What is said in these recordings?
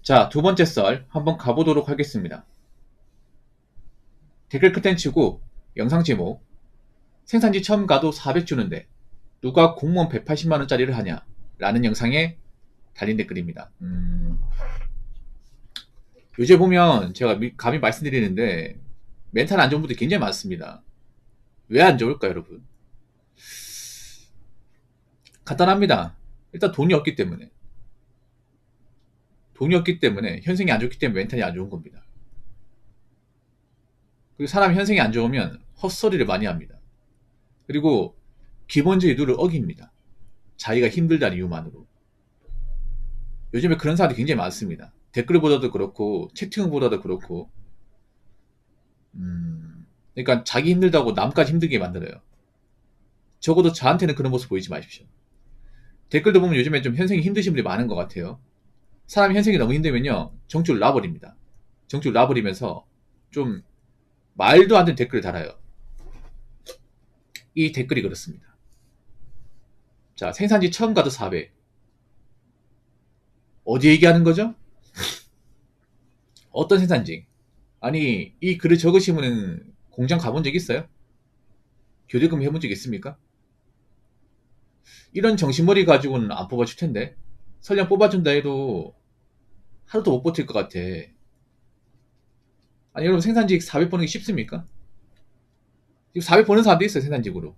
자, 두 번째 썰 한번 가보도록 하겠습니다. 댓글 컨텐츠고 영상 제목 생산지 처음 가도 400 주는데 누가 공무원 180만원짜리를 하냐 라는 영상에 달린 댓글입니다. 요새 보면 제가 감히 말씀드리는데 멘탈 안 좋은 분들이 굉장히 많습니다. 왜 안 좋을까 여러분? 간단합니다. 일단 돈이 없기 때문에 현생이 안 좋기 때문에 멘탈이 안 좋은 겁니다. 그리고 사람이 현생이 안 좋으면 헛소리를 많이 합니다. 그리고 기본적인 룰을 어깁니다. 자기가 힘들다는 이유만으로. 요즘에 그런 사람들이 굉장히 많습니다. 댓글을 보다도 그렇고 채팅을 보다도 그렇고 그러니까 자기 힘들다고 남까지 힘들게 만들어요. 적어도 저한테는 그런 모습 보이지 마십시오. 댓글도 보면 요즘에 좀 현생이 힘드신 분들이 많은 것 같아요. 사람이 현생이 너무 힘들면요 정줄 놔버립니다. 정줄 놔버리면서 좀 말도 안 되는 댓글을 달아요. 이 댓글이 그렇습니다. 자, 생산지 처음 가도 400. 어디 얘기하는 거죠? 어떤 생산지? 아니, 이 글을 적으신 분은 공장 가본 적 있어요? 교대금 해본 적 있습니까? 이런 정신머리 가지고는 안 뽑아줄 텐데. 설령 뽑아준다 해도 하루도 못 버틸 것 같아. 아니, 여러분 생산직 400 버는 게 쉽습니까? 지금 400 버는 사람도 있어요, 생산직으로.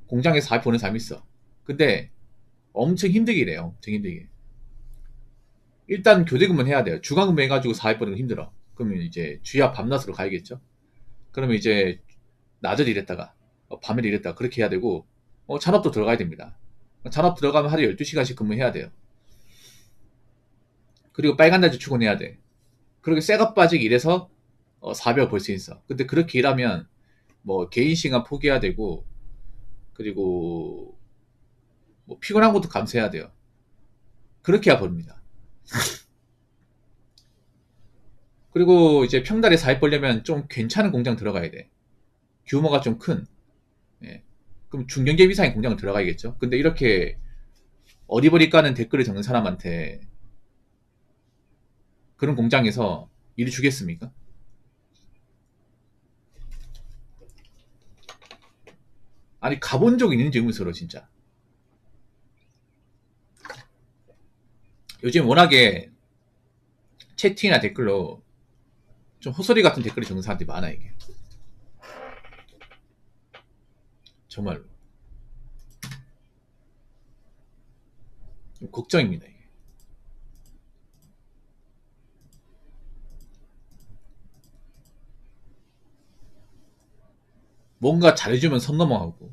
공장에서 400 버는 사람이 있어. 근데 엄청 힘들게 일해요, 엄청 힘들게. 일단 교대금은 해야 돼요. 주간근무 해가지고 400 버는 거 힘들어. 그러면 이제 주야 밤낮으로 가야겠죠? 그러면 이제 낮을 일했다가 밤을 일했다가 그렇게 해야 되고 잔업도 들어가야 됩니다. 잔업 들어가면 하루 12시간씩 근무해야 돼요. 그리고 빨간 날도 출근해야 돼. 그렇게 쇠가 빠지게 일해서 400을 벌 수 있어. 근데 그렇게 일하면 뭐 개인 시간 포기해야 되고 그리고 뭐 피곤한 것도 감수해야 돼요. 그렇게 해야 벌입니다. 그리고 이제 평달에 400 벌려면 좀 괜찮은 공장 들어가야 돼. 규모가 좀 큰. 예. 그럼 중견기업 이상의 공장을 들어가야겠죠. 근데 이렇게 어리버리 까는 댓글을 적는 사람한테 그런 공장에서 일을 주겠습니까? 아니 가본 적 있는지 의문스러워 진짜. 요즘 워낙에 채팅이나 댓글로 좀 헛소리 같은 댓글을 적는 사람들이 많아 이게. 정말로. 좀 걱정입니다 이게. 뭔가 잘해주면 선 넘어가고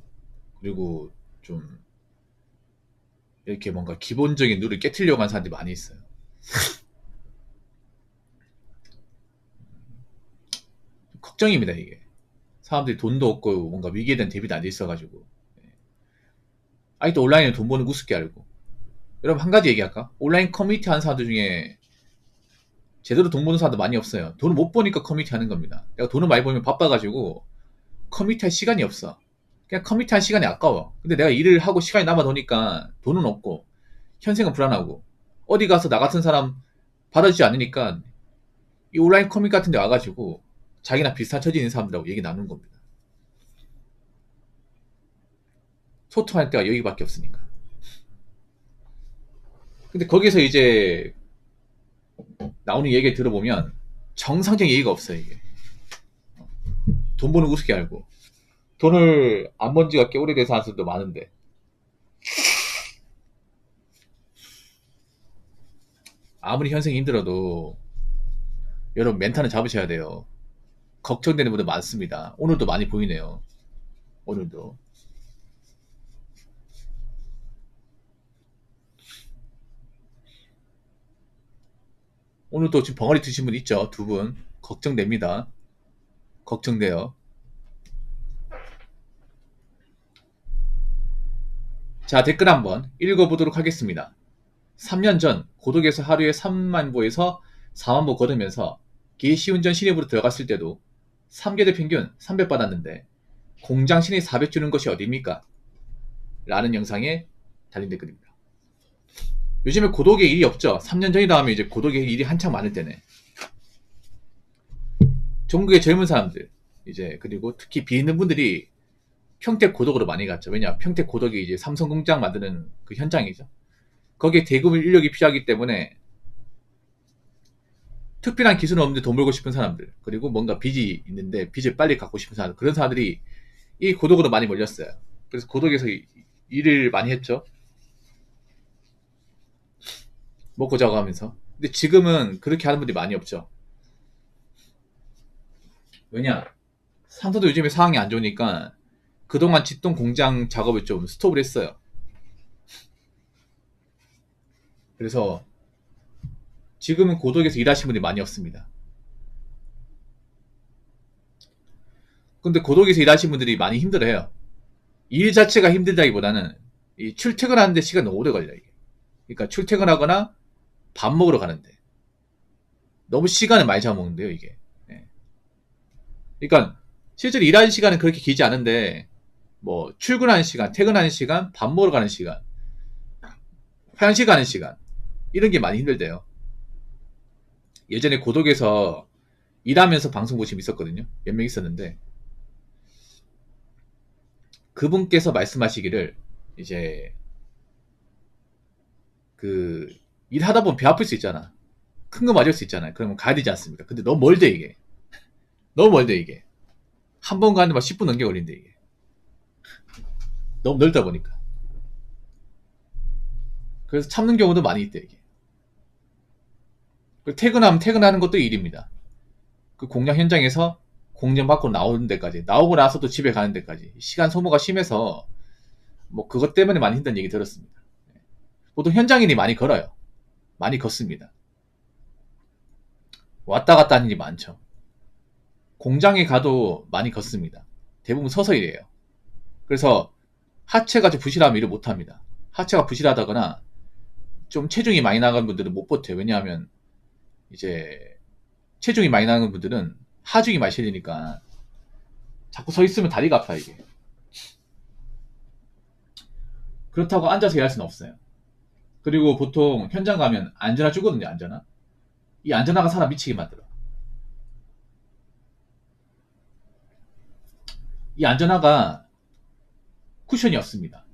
그리고 좀 이렇게 뭔가 기본적인 룰을 깨트리려고 하는 사람들이 많이 있어요. 걱정입니다 이게. 사람들이 돈도 없고 뭔가 위기에 대한 대비도 안 돼 있어가지고 아직도 온라인에 돈 버는 거 우습게 알고. 여러분 한 가지 얘기할까? 온라인 커뮤니티 하는 사람들 중에 제대로 돈 버는 사람도 많이 없어요. 돈을 못 버니까 커뮤니티 하는 겁니다. 내가 돈을 많이 벌면 바빠가지고 커뮤니티 할 시간이 없어. 그냥 커뮤니티 할 시간이 아까워. 근데 내가 일을 하고 시간이 남아 도니까 돈은 없고 현생은 불안하고 어디 가서 나 같은 사람 받아주지 않으니까 이 온라인 커뮤니티 같은 데 와가지고 자기나 비슷한 처지 있는 사람들하고 얘기 나누는 겁니다. 소통할 때가 여기밖에 없으니까. 근데 거기서 이제 나오는 얘기 들어보면 정상적인 얘기가 없어요 이게. 돈 버는 거 우습게 알고 돈을 안 번 지가 꽤 오래돼서 하는 사람도 많은데 아무리 현생이 힘들어도 여러분 멘탈은 잡으셔야 돼요. 걱정되는 분들 많습니다. 오늘도 많이 보이네요. 오늘도. 오늘도 지금 벙어리 드신 분 있죠? 두 분. 걱정됩니다. 걱정돼요. 자, 댓글 한번 읽어보도록 하겠습니다. 3년 전 고독에서 하루에 3만 보에서 4만 보 거두면서 기시운전 신입으로 들어갔을 때도 3개월 평균 300 받았는데 공장 신입 400 주는 것이 어딥니까? 라는 영상에 달린 댓글입니다. 요즘에 고독의 일이 없죠. 3년 전이라 하면 이제 고독의 일이 한창 많을 때네. 전국의 젊은 사람들, 이제, 그리고 특히 비있는 분들이 평택 고독으로 많이 갔죠. 왜냐, 평택 고독이 이제 삼성 공장 만드는 그 현장이죠. 거기에 대규모 인력이 필요하기 때문에 특별한 기술은 없는데 돈 벌고 싶은 사람들, 그리고 뭔가 빚이 있는데 빚을 빨리 갚고 싶은 사람들, 그런 사람들이 이 고독으로 많이 몰렸어요. 그래서 고독에서 일을 많이 했죠. 먹고 자고 하면서. 근데 지금은 그렇게 하는 분들이 많이 없죠. 왜냐, 상사도 요즘에 상황이 안 좋으니까 그동안 짓던 공장 작업을 좀 스톱을 했어요. 그래서 지금은 고독에서 일하시는 분들이 많이 없습니다. 근데 고독에서 일하시는 분들이 많이 힘들어해요. 일 자체가 힘들다기보다는 이 출퇴근하는데 시간이 너무 오래 걸려요. 이게. 그러니까 출퇴근하거나 밥 먹으러 가는데 너무 시간을 많이 잡아먹는데요, 이게. 예. 그러니까 실제로 일하는 시간은 그렇게 길지 않은데 뭐 출근하는 시간, 퇴근하는 시간, 밥 먹으러 가는 시간, 화장실 가는 시간, 이런 게 많이 힘들대요. 예전에 고독에서 일하면서 방송 보신 분 있었거든요. 몇 명 있었는데 그분께서 말씀하시기를 이제 그 일하다 보면 배 아플 수 있잖아. 큰 거 맞을 수 있잖아요. 그러면 가야 되지 않습니까? 근데 너무 멀대 이게. 너무 멀대 이게. 한 번 가는데 막 10분 넘게 걸린대 이게. 너무 넓다 보니까. 그래서 참는 경우도 많이 있대 이게. 퇴근하면 퇴근하는 것도 일입니다. 그 공장 현장에서 공정 받고 나오는 데까지, 나오고 나서도 집에 가는 데까지 시간 소모가 심해서 뭐 그것 때문에 많이 힘든 얘기 들었습니다. 보통 현장인이 많이 걸어요. 많이 걷습니다. 왔다 갔다 하는 일이 많죠. 공장에 가도 많이 걷습니다. 대부분 서서 일해요. 그래서 하체가 좀 부실하면 일을 못합니다. 하체가 부실하다거나 좀 체중이 많이 나간 분들은 못 버텨요. 왜냐하면 이제 체중이 많이 나는 분들은 하중이 많이 실리니까 자꾸 서 있으면 다리가 아파요 이게. 그렇다고 앉아서 일할 수는 없어요. 그리고 보통 현장 가면 안전화 주거든요. 안전화. 이 안전화가 사람 미치게 만들어. 이 안전화가 쿠션이 없습니다.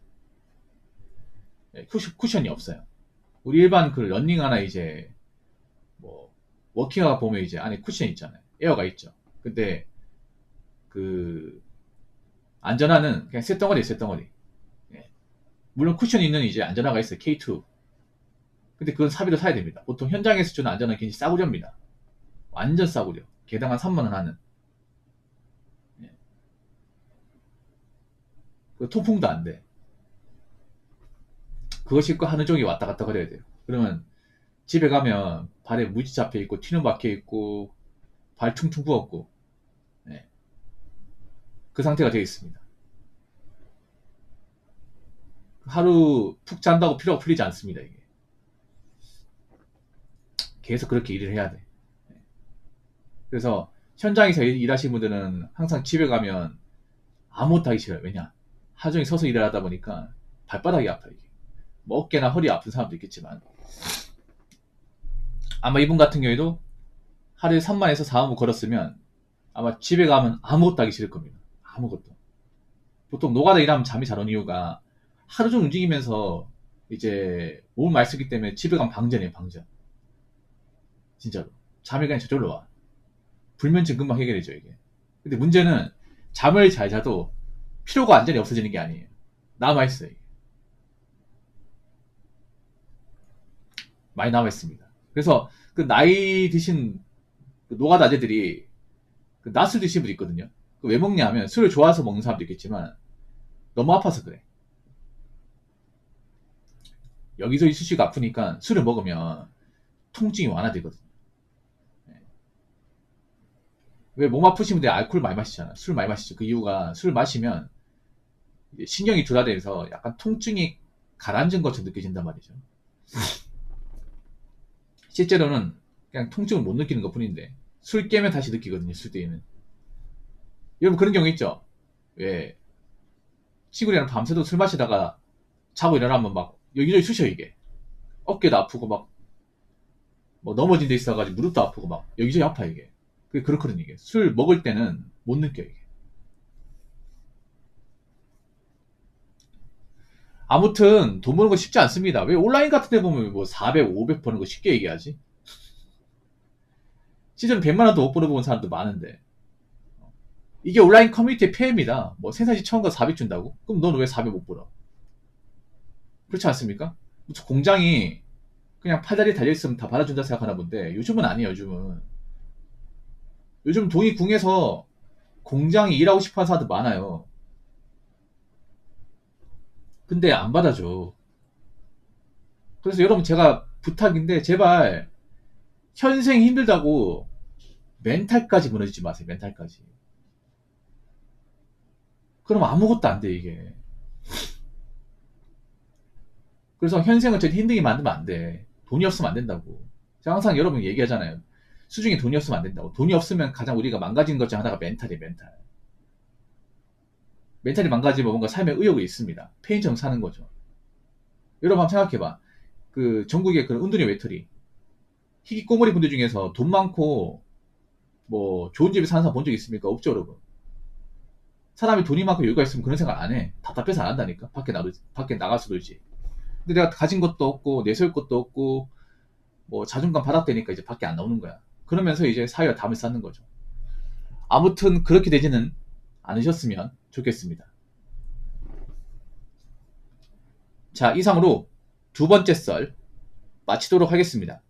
쿠션이 없어요. 우리 일반 그 런닝화나 이제 뭐 워킹화 보면 이제 안에 쿠션 있잖아요. 에어가 있죠. 근데 그 안전화는 그냥 쇳덩어리 쇳덩어리. 예. 물론 쿠션이 있는 이제 안전화가 있어요. K2. 근데 그건 사비로 사야 됩니다. 보통 현장에서 주는 안전화는 굉장히 싸구려입니다. 완전 싸구려. 개당 한 3만원 하는. 예. 그 통풍도 안 돼. 그거 신고 하루 종일 왔다 갔다 거려야 돼요. 그러면 집에 가면 발에 무지 잡혀 있고 튀는 박혀 있고 발 퉁퉁 부었고 예. 그 상태가 되어 있습니다. 하루 푹 잔다고 피로가 풀리지 않습니다. 이게 계속 그렇게 일을 해야 돼. 예. 그래서 현장에서 일하시는 분들은 항상 집에 가면 아무것도 하기 싫어요. 왜냐? 하루 종일 서서 일을 하다 보니까 발바닥이 아파요. 이게. 뭐 어깨나 허리 아픈 사람도 있겠지만 아마 이분 같은 경우에도 하루에 3만에서 4만 보 걸었으면 아마 집에 가면 아무것도 하기 싫을 겁니다. 아무것도. 보통 노가다 일하면 잠이 잘 오는 이유가 하루 종일 움직이면서 이제 몸을 많이 쓰기 때문에 집에 가면 방전이에요, 방전. 진짜로. 잠이 그냥 저절로 와. 불면증 금방 해결해져, 이게. 근데 문제는 잠을 잘 자도 피로가 완전히 없어지는 게 아니에요. 남아있어요. 이게. 많이 남아있습니다. 그래서 그 나이 드신 그 노가다제들이 그 낮술 드신 분이 있거든요. 그 왜 먹냐면 술을 좋아서 먹는 사람도 있겠지만 너무 아파서 그래. 여기서 이쑤시개가 아프니까 술을 먹으면 통증이 완화되거든요. 왜 몸 아프신 분들이 알코올 많이 마시잖아. 술 많이 마시죠. 그 이유가 술 마시면 신경이 둔화돼서 약간 통증이 가라앉은 것처럼 느껴진단 말이죠. 실제로는 그냥 통증을 못 느끼는 것 뿐인데 술 깨면 다시 느끼거든요. 술 때에는. 여러분 그런 경우 있죠? 왜 친구들이랑 밤새도록 술 마시다가 자고 일어나면 막 여기저기 쑤셔 이게. 어깨도 아프고 막 뭐 넘어진 데 있어가지고 무릎도 아프고 막 여기저기 아파 이게. 그게 그렇거든 이게. 술 먹을 때는 못 느껴 이게. 아무튼 돈 버는 거 쉽지 않습니다. 왜 온라인 같은 데 보면 뭐 400, 500 버는 거 쉽게 얘기하지? 시즌 100만 원도 못 버는 사람도 많은데. 이게 온라인 커뮤니티의 폐해입니다. 뭐 생산시 처음 가 400 준다고? 그럼 너는 왜 400 못 벌어? 그렇지 않습니까? 무슨 공장이 그냥 팔다리 달려있으면 다 받아준다 생각하나 본데 요즘은 아니에요. 요즘 돈이 궁해서 공장이 일하고 싶어하는 사람들 많아요. 근데 안 받아줘. 그래서 여러분 제가 부탁인데 제발 현생이 힘들다고 멘탈까지 무너지지 마세요. 멘탈까지. 그럼 아무것도 안 돼 이게. 그래서 현생을 절대 힘들게 만들면 안 돼. 돈이 없으면 안 된다고. 제가 항상 여러분 얘기하잖아요. 수중에 돈이 없으면 안 된다고. 돈이 없으면 가장 우리가 망가지는 것 중 하나가 멘탈이에요. 멘탈. 멘탈이 망가지면 뭔가 삶에 의욕이 있습니다. 페인처럼 사는 거죠. 여러분 한번 생각해봐. 그 전국의 그런 은둔의 외톨이 희귀꼬머리 분들 중에서 돈 많고 뭐 좋은 집에 사는 사람 본 적 있습니까? 없죠 여러분. 사람이 돈이 많고 여유가 있으면 그런 생각 안 해. 답답해서 안 한다니까. 밖에 나가서 놀지. 근데 내가 가진 것도 없고 내세울 것도 없고 뭐 자존감 바닥되니까 이제 밖에 안 나오는 거야. 그러면서 이제 사회와 담을 쌓는 거죠. 아무튼 그렇게 되지는 않으셨으면 좋겠습니다. 자, 이상으로 두 번째 썰 마치도록 하겠습니다.